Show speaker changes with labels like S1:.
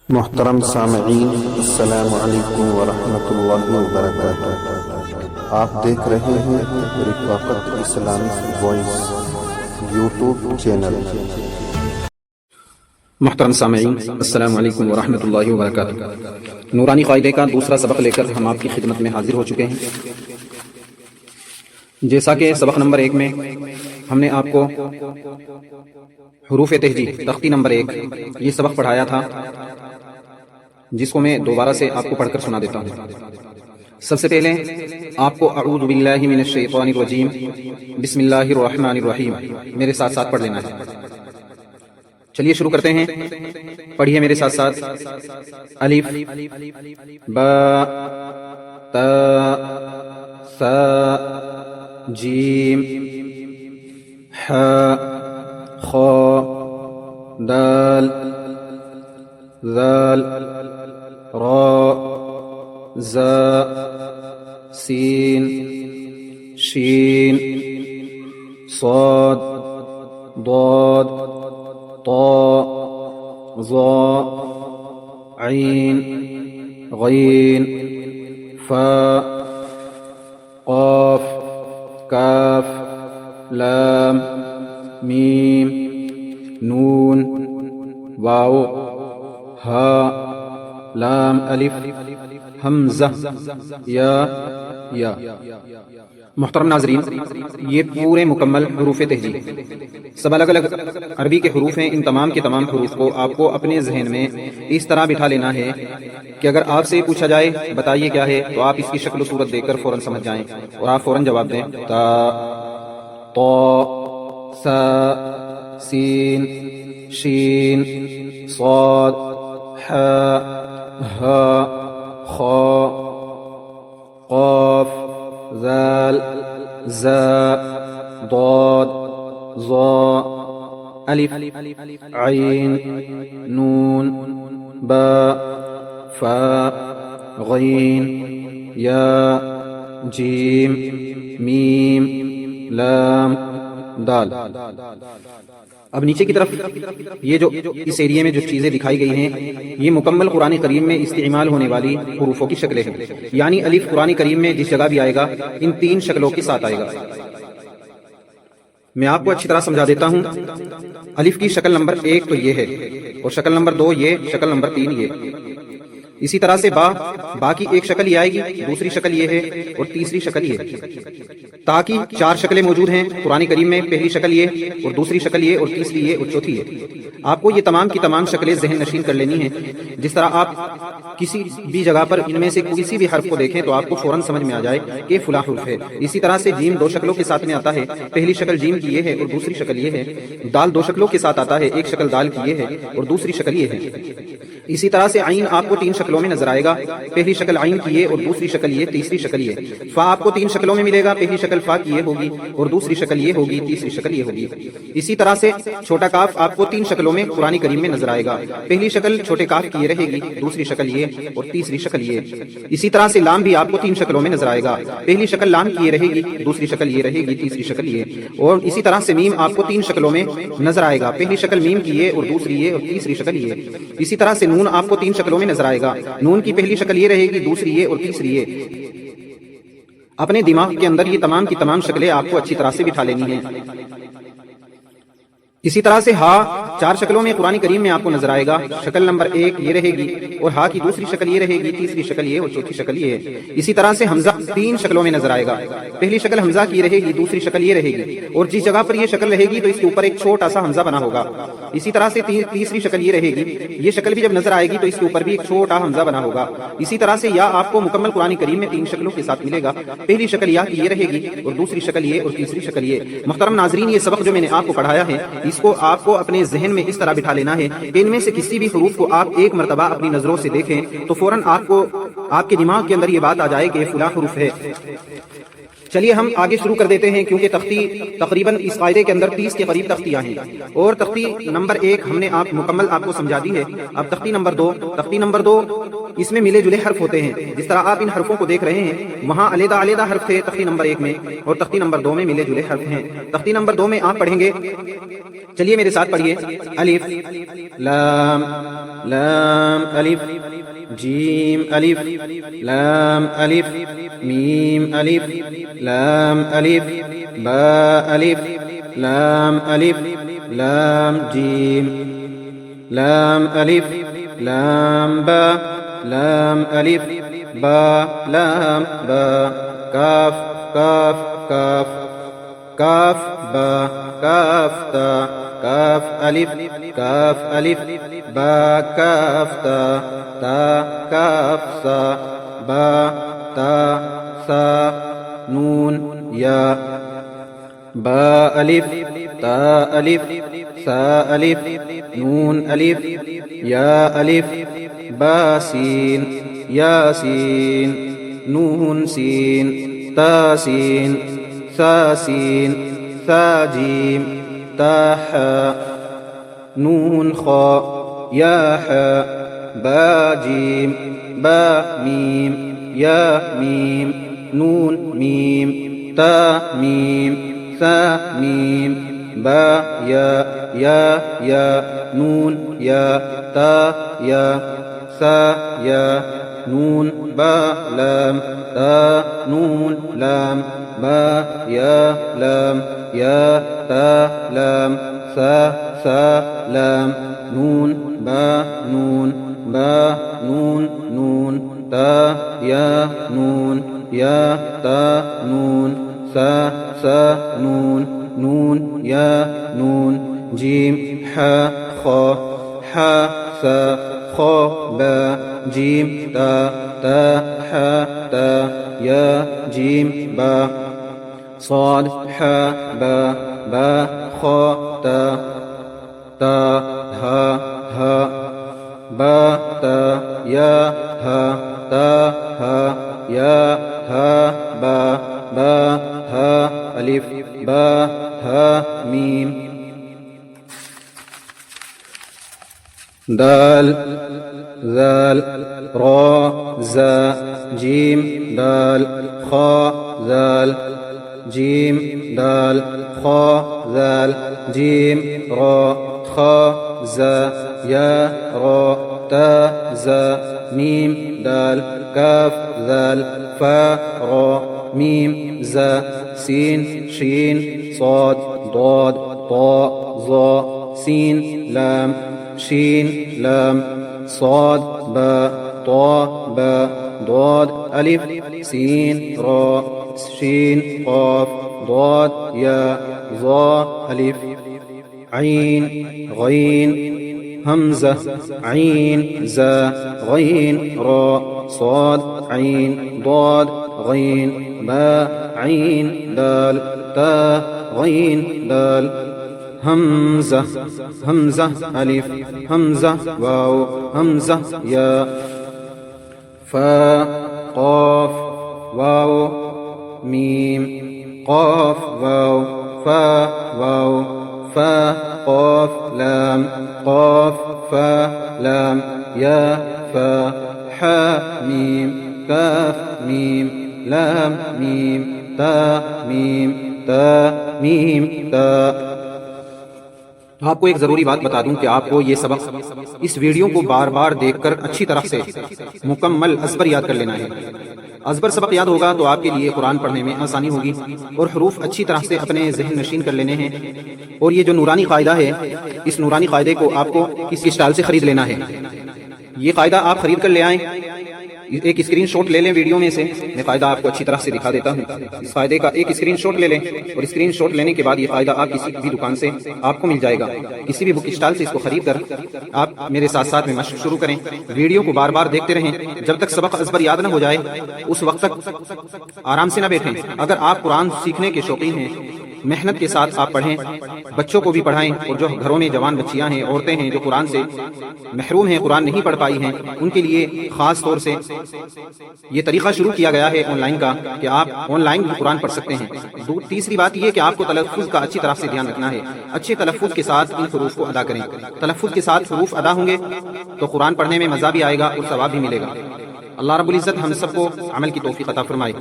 S1: محترم سامعین، السلام علیکم ورحمۃ اللہ وبرکاتہ۔ آپ دیکھ رہے ہیں رفاقت اسلامک وائس یوٹیوب چینل۔
S2: محترم سامعین، السلام علیکم ورحمۃ اللہ وبرکاتہ۔ نورانی قاعدے کا دوسرا سبق لے کر ہم آپ کی خدمت میں حاضر ہو چکے ہیں۔ جیسا کہ سبق نمبر 1 میں ہم نے آپ کو حروف تہجی تختی نمبر 1 یہ سبق پڑھایا تھا، جس کو میں دوبارہ سے آپ کو پڑھ کر سنا دیتا ہوں۔ سب سے پہلے آپ کو اعوذ باللہ من الشیطان الرجیم بسم اللہ الرحمن الرحیم میرے ساتھ ساتھ پڑھ لینا ہے۔ چلیے شروع کرتے ہیں، پڑھیے میرے ساتھ ساتھ۔ الف با تا سا جیم ح خ دال ذال را زا سین شین صاد ضاد طا ظا عین غین فا قاف کاف لام میم نون واو ہا لام الف حمزہ یا۔ محترم ناظرین، یہ پورے مکمل حروف تہجی سب الگ الگ عربی کے حروف ہیں۔ ان تمام کے تمام حروف کو آپ کو اپنے ذہن میں اس طرح بٹھا لینا ہے کہ اگر آپ سے پوچھا جائے بتائیے کیا ہے، تو آپ اس کی شکل و صورت دیکھ کر فوراً سمجھ جائیں اور آپ فوراً جواب دیں۔ تا طا سا سین شین صاد ح ها خا قاف ذال زا ضاد ظا الف عین نون با فا غین یا جیم میم لام دال۔ اب نیچے کی طرف یہ جو اس ایریے میں جو چیزیں دکھائی گئی ہیں، یہ مکمل قرآن کریم میں استعمال ہونے والی حروفوں کی شکلیں ہیں۔ یعنی الف قرآن کریم میں جس جگہ بھی آئے گا ان 3 شکلوں کے ساتھ آئے گا۔ میں آپ کو اچھی طرح سمجھا دیتا ہوں۔ الف کی شکل نمبر 1 تو یہ ہے، اور شکل نمبر 2 یہ، شکل نمبر 3 یہ۔ اسی طرح سے با کی ایک شکل یہ آئے گی، دوسری شکل یہ ہے اور تیسری شکل یہ ہے۔ تا کی 4 شکلیں موجود ہیں قرآن کریم میں، پہلی شکل یہ اور دوسری شکل یہ اور تیسری یہ اور چوتھی یہ۔ آپ کو یہ تمام کی تمام شکلیں ذہن نشین کر لینی ہیں۔ جس طرح آپ کسی بھی جگہ پر ان میں سے کسی بھی حرف کو دیکھیں تو آپ کو فوراً سمجھ میں آ جائے کہ فلاں حرف ہے۔ اسی طرح سے جیم 2 شکلوں کے ساتھ میں آتا ہے، پہلی شکل جیم کی یہ ہے اور دوسری شکل یہ ہے۔ دال 2 شکلوں کے ساتھ آتا ہے، ایک شکل دال کی یہ ہے اور دوسری شکل یہ ہے۔ اسی طرح سے عین آپ کو 3 شکلوں میں نظر آئے گا، پہلی شکل عین کی یہ اور دوسری شکل یہ، تیسری شکل یہ۔ فا آپ کو 3 شکلوں میں ملے گا، پہلی شکل فا کی یہ ہوگی اور دوسری شکل یہ ہوگی، تیسری شکل یہ ہوگی۔ اسی طرح سے چھوٹا کاف آپ کو 3 شکلوں میں قرآن کریم میں نظر آئے گا، پہلی شکل چھوٹے کاف کی یہ رہے گی، دوسری شکل یہ اور تیسری شکل یہ۔ اسی طرح سے لام بھی آپ کو 3 شکلوں میں نظر آئے گا، پہلی شکل لام کی یہ رہے گی، دوسری شکل یہ رہے گی، تیسری شکل یہ۔ اور اسی طرح سے میم آپ کو 3 شکلوں میں نظر آئے گا، پہلی شکل میم کی یہ اور دوسری یہ اور تیسری شکل یہ۔ اسی طرح سے نون آپ کو 3 شکلوں میں نظر آئے گا، نون کی پہلی شکل یہ رہے گی، دوسری یہ اور تیسری یہ۔ اپنے دماغ کے اندر یہ تمام کی تمام شکلیں آپ کو اچھی طرح سے بٹھا لینی ہیں۔ اسی طرح سے ہا 4 شکلوں میں قرآن کریم میں آپ کو نظر آئے گا، شکل نمبر 1 یہ رہے گی اور ہا کی دوسری شکل یہ رہے گی، تیسری شکل یہ اور چوتھی شکل یہ ہے۔ اسی طرح سے حمزہ 3 شکلوں میں نظر آئے گا، پہلی شکل حمزہ کی رہے گی، دوسری شکل یہ رہے گی اور جس جگہ پر یہ شکل رہے گی تو اس کے اوپر ایک چھوٹا سا حمزہ بنا ہوگا۔ اسی طرح سے تیسری شکل یہ رہے گی، یہ شکل بھی جب نظر آئے گی تو اس کے اوپر بھی ایک چھوٹا حمزہ بنا ہوگا۔ اسی طرح سے یا آپ کو مکمل قرآن کریم میں 3 شکلوں کے ساتھ ملے گا، پہلی شکل یا کی یہ رہے گی اور دوسری شکل یہ اور تیسری شکل یہ۔ محترم ناظرین، یہ سبق جو میں نے آپ کو پڑھایا ہے، اس کو آپ کو اپنے ذہن میں اس طرح بٹھا لینا ہے کہ ان میں سے کسی بھی حروف کو آپ ایک مرتبہ اپنی نظروں سے دیکھیں تو فوراً آپ کے دماغ کے اندر یہ بات آ جائے کہ یہ فلاں حروف ہے۔ چلیے ہم آگے شروع کر دیتے ہیں، کیونکہ تختی تقریباً اس قاعدے کے اندر 30 کے قریب تختیاں ہیں، اور تختی نمبر 1 ہم نے مکمل آپ کو سمجھا دی ہے۔ اب تختی نمبر 2 اس میں ملے جلے حرف ہوتے ہیں۔ جس طرح آپ ان حرفوں کو دیکھ رہے ہیں، وہاں علیحدہ علیحدہ حرف تھے تختی نمبر 1 میں، اور تختی نمبر 2 میں ملے جلے حرف ہیں۔ تختی نمبر 2 میں آپ پڑھیں گے، چلیے میرے ساتھ پڑھیے، الف لام لام الف جیم الف لام الف میم الف لام الف با الف لام الف لام جیم لام الف لام با لام الف با لام با کاف کاف کاف کاف با کاف تا کاف الف با کاف تا کاف سا با تا سا نون یا با الف تا الف سا الف نون الف یا الف با سین یا سین نون سین تا سین سا سین سا جیم تا حا نون خا یا حا با جیم با میم یا میم نون میم تا میم سا میم با یا نون یا تا یا سا یا نون با لام تا نون لام با یا لام یا تا لام سا لام نون با نون تا یا تا نون سا نون یا نون جیم حا سا خا با جیم تا حا تا یا جیم با صاد حا با خا تا ہا با تا یا تا یا با الف با میم دال ذال را زا جیم دال خا ذال جیم دال خا ذال جیم را خا زا یا را تا زا میم دال کاف ذال فا را میم زا سین شین صاد ضاد طا ظا سین لام شین لام صاد با طا با ضاد الف سین را شین قاف ضاد یا ظا الف عین غین حمزة عين زا غين را صاد عين ضاد غين با عين دال تا غين دال همزة همزة ألف همزة واو همزة يا فا قاف واو ميم قاف واو فا واو فا قاف لام قاف فا لام يا فا حا ميم كاف ميم لام ميم تا ميم تا ميم تا. آپ کو ایک ضروری بات بتا دوں کہ آپ کو یہ سبق اس ویڈیو کو بار بار دیکھ کر اچھی طرح سے مکمل ازبر یاد کر لینا ہے. ازبر سبق یاد ہوگا تو آپ کے لیے قرآن پڑھنے میں آسانی ہوگی اور حروف اچھی طرح سے اپنے ذہن نشین کر لینے ہیں. اور یہ جو نورانی قاعدہ ہے اس نورانی قاعدے کو آپ کو کسی اسٹال سے خرید لینا ہے. یہ قاعدہ آپ خرید کر لے آئیں, ایک اسکرین شاٹ لے لیں ویڈیو میں سے, میں قاعدہ آپ کو اچھی طرح سے دکھا دیتا ہوں. اس قاعدے کا ایک اسکرین شاٹ لے لیں اور اسکرین شاٹ لینے کے بعد یہ قاعدہ آپ کسی بھی دکان سے آپ کو مل جائے گا. کسی بھی بک اسٹال سے اس کو خرید کر آپ میرے ساتھ ساتھ میں مشق شروع کریں. ویڈیو کو بار بار دیکھتے رہیں جب تک سبق ازبر یاد نہ ہو جائے. اس وقت تک آرام سے نہ بیٹھیں. اگر آپ قرآن سیکھنے کے شوقین ہیں محنت کے ساتھ آپ پڑھیں، بچوں کو بھی پڑھائیں، اور جو گھروں میں جوان بچیاں ہیں، عورتیں ہیں جو قرآن سے محروم ہیں، قرآن نہیں پڑھ پائی ہیں، ان کے لیے خاص طور سے یہ طریقہ شروع کیا گیا ہے آن لائن کا کہ آپ آن لائن بھی قرآن پڑھ سکتے ہیں۔ تیسری بات یہ کہ آپ کو تلفظ کا اچھی طرح سے دھیان رکھنا ہے، اچھے تلفظ کے ساتھ ان حروف کو ادا کریں۔ تلفظ کے ساتھ حروف ادا ہوں گے تو قرآن پڑھنے میں مزہ بھی آئے گا اور ثواب بھی ملے گا۔ اللہ رب العزت ہم سب کو عمل کی توفیق عطا فرمائے۔